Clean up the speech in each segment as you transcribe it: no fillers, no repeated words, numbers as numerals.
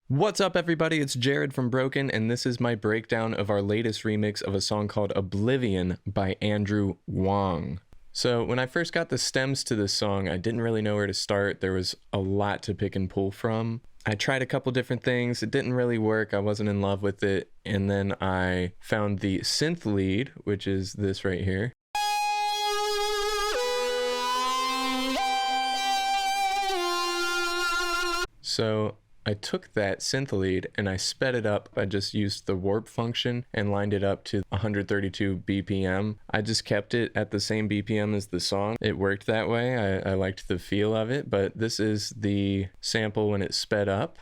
What's up, everybody? It's Jared from Broken, and this is my breakdown of our latest remix of a song called Oblivion by Andrew Huang. So when I first got the stems to this song, I didn't really know where to start. There was a lot to pick and pull from. I tried a couple different things. It didn't really work. I wasn't in love with it. And then I found the synth lead, which is this right here. So I took that synth lead and I sped it up. I just used the warp function and lined it up to 132 BPM. I just kept it at the same BPM as the song. It worked that way. I liked the feel of it, but this is the sample when it's sped up.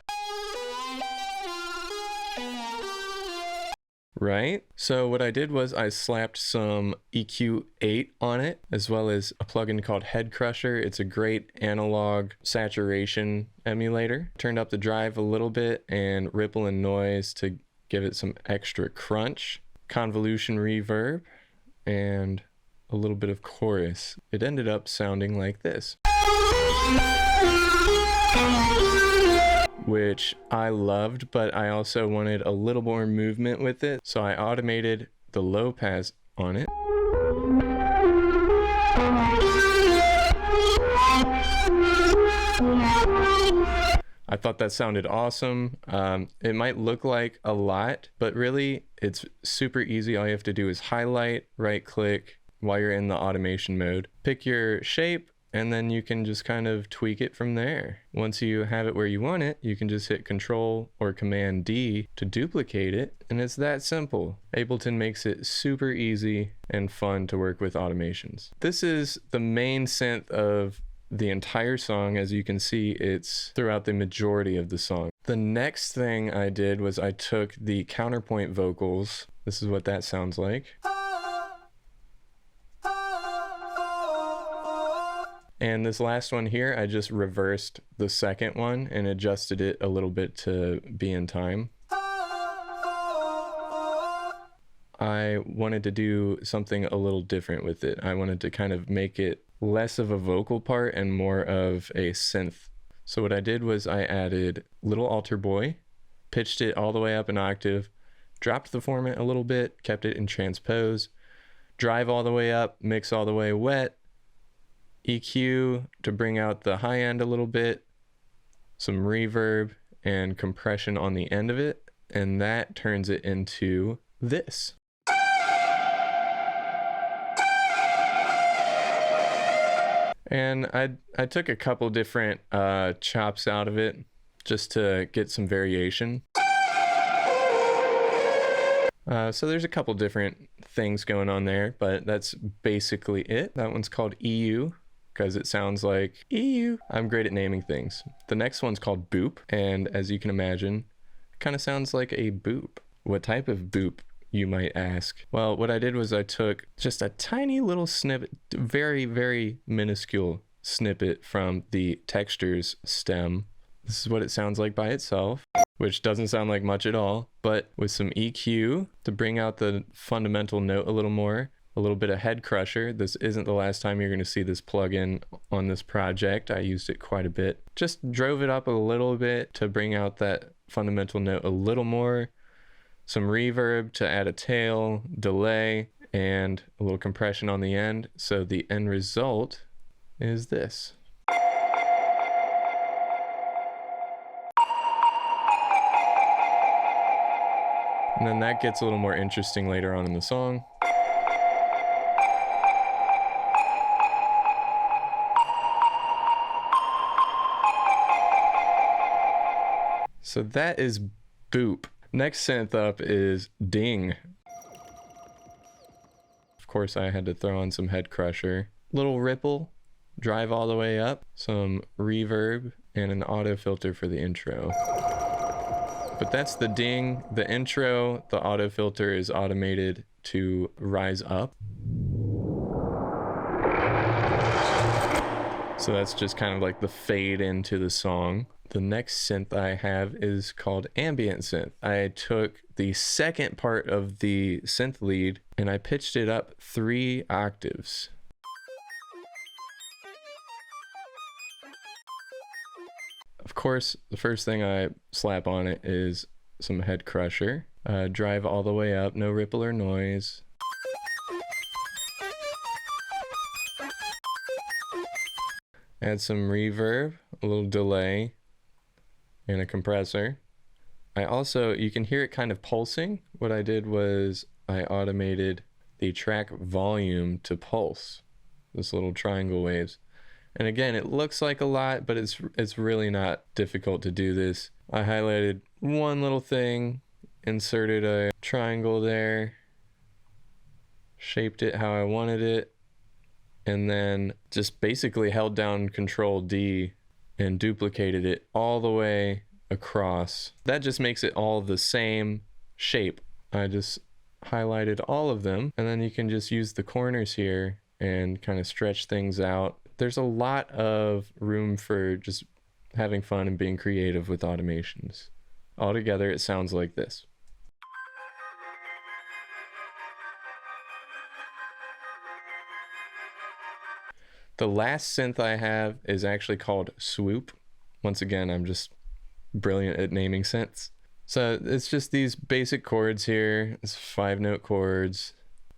Right? So what I did was I slapped some EQ8 on it, as well as a plugin called Head Crusher. It's a great analog saturation emulator. Turned up the drive a little bit and ripple and noise to give it some extra crunch. Convolution reverb and a little bit of chorus. It ended up sounding like this, which I loved, but I also wanted a little more movement with it. So I automated the low pass on it. I thought that sounded awesome. It might look like a lot, but really it's super easy. All you have to do is highlight, right click while you're in the automation mode, pick your shape, and then you can just kind of tweak it from there. Once you have it where you want it, you can just hit Control or Command D to duplicate it, and it's that simple. Ableton makes it super easy and fun to work with automations. This is the main synth of the entire song. As you can see, it's throughout the majority of the song. The next thing I did was I took the counterpoint vocals. This is what that sounds like. And this last one here, I just reversed the second one and adjusted it a little bit to be in time. I wanted to do something a little different with it. I wanted to kind of make it less of a vocal part and more of a synth. So what I did was I added Little Altar Boy, pitched it all the way up an octave, dropped the format a little bit, kept it in transpose, drive all the way up, mix all the way wet, EQ to bring out the high end a little bit, some reverb and compression on the end of it, and that turns it into this. And I took a couple different chops out of it just to get some variation. So there's a couple different things going on there, but that's basically it. That one's called EU, because it sounds like EU. I'm great at naming things. The next one's called Boop, and as you can imagine, it kind of sounds like a boop. What type of boop, you might ask? Well, what I did was I took just a tiny little snippet, very, very minuscule snippet from the textures stem. This is what it sounds like by itself, which doesn't sound like much at all, but with some EQ to bring out the fundamental note a little more, a little bit of Head Crusher. This isn't the last time you're going to see this plugin on this project. I used it quite a bit. Just drove it up a little bit to bring out that fundamental note a little more. Some reverb to add a tail, delay, and a little compression on the end. So the end result is this. And then that gets a little more interesting later on in the song. So that is Boop. Next synth up is Ding. Of course, I had to throw on some Head Crusher. Little ripple, drive all the way up, some reverb, and an auto filter for the intro. But that's the Ding. The intro, the auto filter is automated to rise up. So that's just kind of like the fade into the song. The next synth I have is called Ambient Synth. I took the second part of the synth lead and I pitched it up 3 octaves. Of course, the first thing I slap on it is some head crusher. Drive all the way up, no ripple or noise. Add some reverb, a little delay, and a compressor. I also, you can hear it kind of pulsing. What I did was I automated the track volume to pulse, this little triangle waves. And again, it looks like a lot, but it's really not difficult to do this. I highlighted one little thing, inserted a triangle there, shaped it how I wanted it, and then just basically held down Control D and duplicated it all the way across. That just makes it all the same shape. I just highlighted all of them, and then you can just use the corners here and kind of stretch things out. There's a lot of room for just having fun and being creative with automations. Altogether, it sounds like this. The last synth I have is actually called Swoop. Once again, I'm just brilliant at naming synths. So it's just these basic chords here. It's 5-note chords.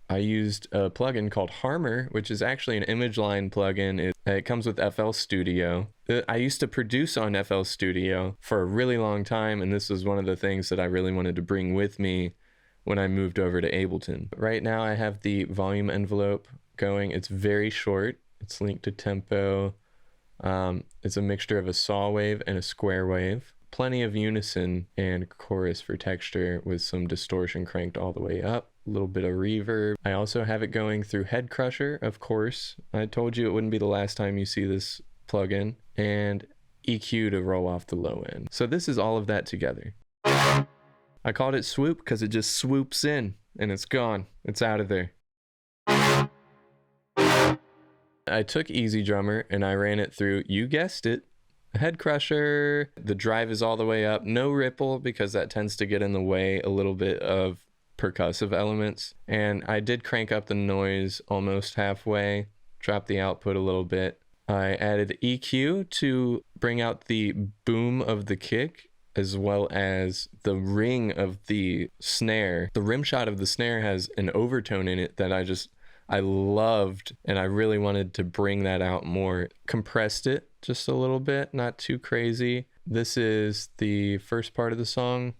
I used a plugin called Harmor, which is actually an image line plugin. It comes with FL Studio. I used to produce on FL Studio for a really long time, and this was one of the things that I really wanted to bring with me when I moved over to Ableton. Right now I have the volume envelope going. It's very short. It's linked to tempo. It's a mixture of a saw wave and a square wave. Plenty of unison and chorus for texture with some distortion cranked all the way up. A little bit of reverb. I also have it going through Head Crusher, of course. I told you it wouldn't be the last time you see this plugin. And EQ to roll off the low end. So this is all of that together. I called it Swoop because it just swoops in and it's gone. It's out of there. I took Easy Drummer and I ran it through, you guessed it, Head Crusher. The drive is all the way up, no ripple because that tends to get in the way a little bit of percussive elements. And I did crank up the noise almost halfway, drop the output a little bit. I added EQ to bring out the boom of the kick as well as the ring of the snare. The rim shot of the snare has an overtone in it that I loved, and I really wanted to bring that out more. Compressed it just a little bit, not too crazy. This is the first part of the song.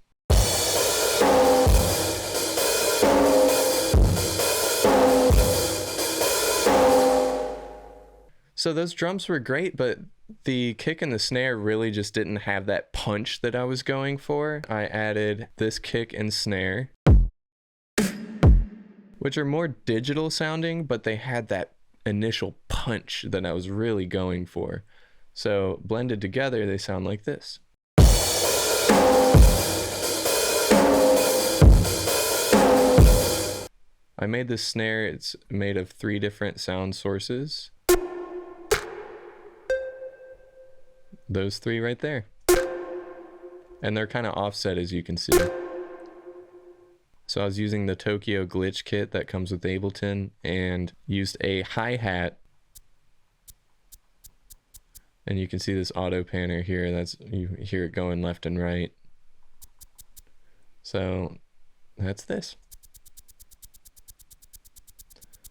So those drums were great, but the kick and the snare really just didn't have that punch that I was going for. I added this kick and snare, which are more digital sounding, but they had that initial punch that I was really going for. So blended together, they sound like this. I made this snare, it's made of 3 different sound sources. Those 3 right there. And they're kind of offset, as you can see. So I was using the Tokyo Glitch kit that comes with Ableton and used a hi-hat. And you can see this auto panner here. You hear it going left and right. So that's this.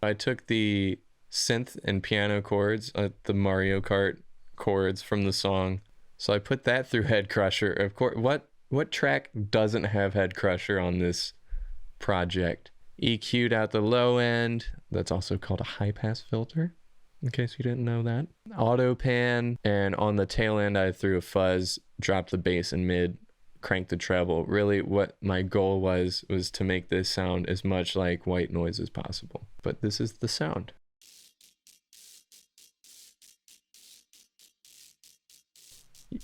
I took the synth and piano chords, the Mario Kart chords from the song. So I put that through Head Crusher. Of course, what track doesn't have Head Crusher on this project? EQ'd out the low end. That's also called a high pass filter, in case you didn't know that. Auto pan, and on the tail end I threw a fuzz, dropped the bass and mid, cranked the treble. Really what my goal was to make this sound as much like white noise as possible. But this is the sound.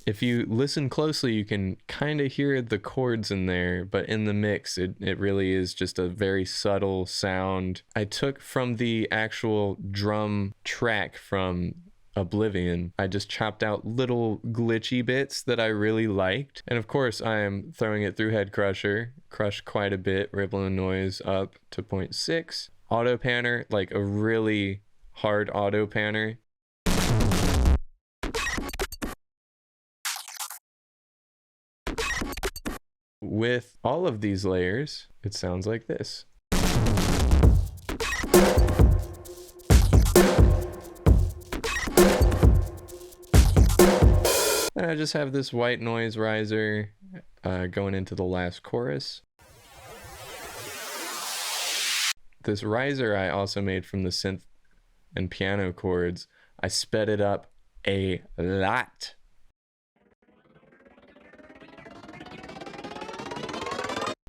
If you listen closely, you can kind of hear the chords in there, but in the mix, it really is just a very subtle sound. I took from the actual drum track from Oblivion, I just chopped out little glitchy bits that I really liked. And of course, I am throwing it through Head Crusher, crushed quite a bit, ripple and noise up to 0.6. Auto panner, like a really hard auto panner. With all of these layers, it sounds like this. And I just have this white noise riser going into the last chorus. This riser I also made from the synth and piano chords. I sped it up a lot.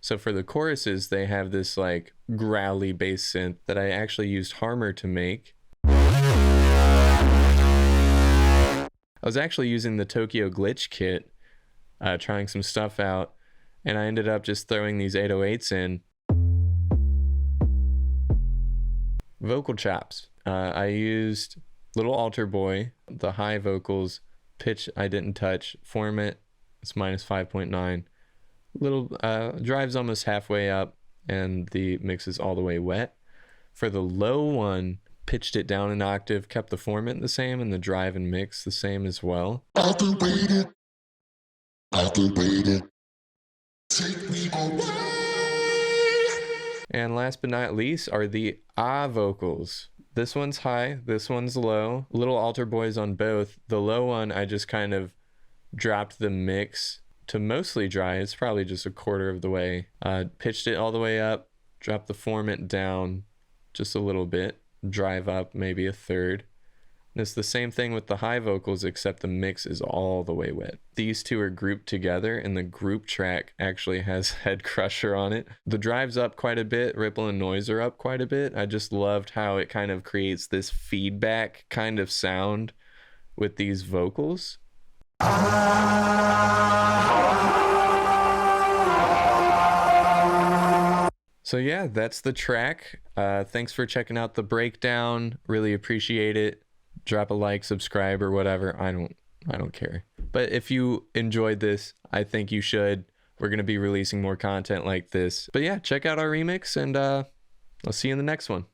So for the choruses, they have this like growly bass synth that I actually used Harmor to make. I was actually using the Tokyo Glitch kit, trying some stuff out, and I ended up just throwing these 808s in. Vocal chops. I used Little Altar Boy, the high vocals, pitch I didn't touch, format, it's -5.9. Little drive's almost halfway up, and the mix is all the way wet. For the low one, pitched it down an octave, kept the format the same, and the drive and mix the same as well. I've been waiting, take me away. And last but not least are the ah vocals. This one's high, this one's low. Little Altar Boys on both. The low one, I just kind of dropped the mix to mostly dry. It's probably just a quarter of the way. Pitched it all the way up, dropped the format down just a little bit, drive up maybe a third. And it's the same thing with the high vocals, except the mix is all the way wet. These two are grouped together, and the group track actually has Head Crusher on it. The drive's up quite a bit, ripple and noise are up quite a bit. I just loved how it kind of creates this feedback kind of sound with these vocals. So yeah, that's the track. Thanks for checking out the breakdown. Really appreciate it. Drop a like, subscribe, or whatever. I don't care. But if you enjoyed this, I think you should. We're gonna be releasing more content like this. But yeah, check out our remix, and I'll see you in the next one.